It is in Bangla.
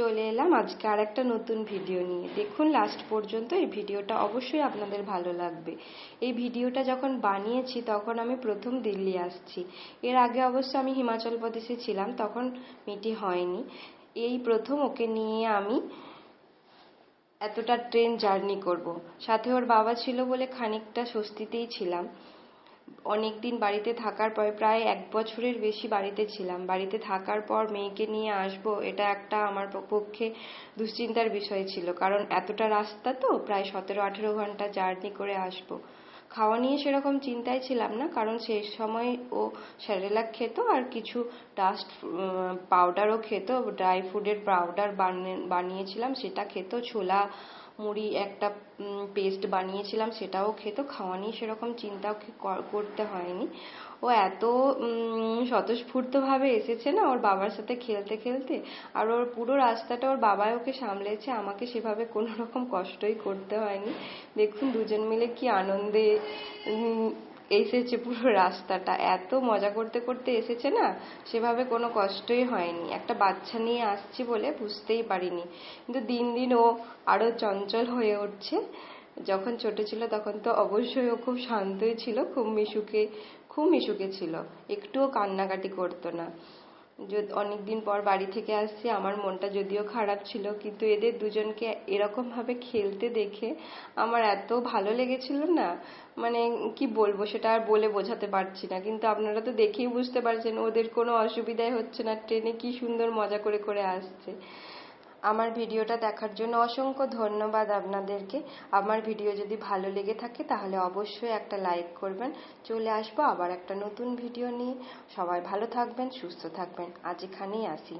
চলে এলাম আজকে আর একটা নতুন ভিডিও নিয়ে। দেখুন লাস্ট পর্যন্ত, এই ভিডিওটা অবশ্যই আপনাদের ভালো লাগবে। এই ভিডিওটা যখন বানিয়েছি তখন আমি প্রথম দিল্লি আসছি। এর আগে অবশ্য আমি হিমাচল প্রদেশে ছিলাম, তখন মিটি হয়নি। এই প্রথম ওকে নিয়ে আমি এতটা ট্রেন জার্নি করব। সাথে ওর বাবা ছিল বলে খানিকটা স্বস্তিতেই ছিলাম। অনেক দিন বাড়িতে থাকার পর, প্রায় 1 বছরের বেশি বাড়িতে ছিলাম। বাড়িতে থাকার পর মেয়েকে নিয়ে আসবো, এটা একটা আমার পক্ষে দুশ্চিন্তার বিষয় ছিল, কারণ এতটা রাস্তা তো প্রায় 17-18 ঘন্টা জার্নি করে আসবো। খাওয়া নিয়ে সেরকম চিন্তায় ছিলাম না, কারণ সেই সময় ও স্যারেলাক খেত আর কিছু ডাস্ট পাউডারও খেত, ড্রাই ফুডের পাউডার বানিয়েছিলাম সেটা খেত, ছোলা মুড়ি একটা পেস্ট বানিয়েছিলাম সেটাও খেত। খাওয়া নিয়ে সেরকম চিন্তা করতে হয়নি। ও এত স্বতঃস্ফূর্তভাবে এসেছে না ওর বাবার সাথে খেলতে খেলতে। আর ওর পুরো রাস্তাটা ওর বাবাই ওকে সামলেছে, আমাকে সেভাবে কোনো রকম কষ্টই করতে হয়নি। দেখুন দুজন মিলে কি আনন্দে এসেছে। পুরো রাস্তাটা এত মজা করতে করতে এসেছে না, সেভাবে কোনো কষ্টই হয়নি। একটা বাচ্চা নিয়ে আসছি বলে বুঝতেই পারিনি। কিন্তু দিন দিন ও আরো চঞ্চল হয়ে উঠছে। যখন ছোট ছিল তখন তো অবশ্যই ও খুব শান্তই ছিল, খুব মিশুকে ছিল, একটুও কান্নাকাটি করতো না। অনেকদিন পর বাড়ি থেকে আসছি, আমার মনটা যদিও খারাপ ছিল, কিন্তু এদের দুজনকে এরকম ভাবে খেলতে দেখে আমার এত ভালো লেগেছিল না, মানে কি বলবো, সেটা আর বলে বোঝাতে পারছি না। কিন্তু আপনারা তো দেখেই বুঝতে পারছেন ওদের কোনো অসুবিধাই হচ্ছে না, ট্রেনে কি সুন্দর মজা করে করে আসছে। আমার ভিডিওটা দেখার জন্য অসংখ্য ধন্যবাদ আপনাদেরকে। আমার ভিডিও যদি ভালো লেগে থাকে তাহলে অবশ্যই একটা লাইক করবেন। চলে আসবো আবার একটা নতুন ভিডিও নিয়ে। সবাই ভালো থাকবেন, সুস্থ থাকবেন। আজ এখানেই আসি।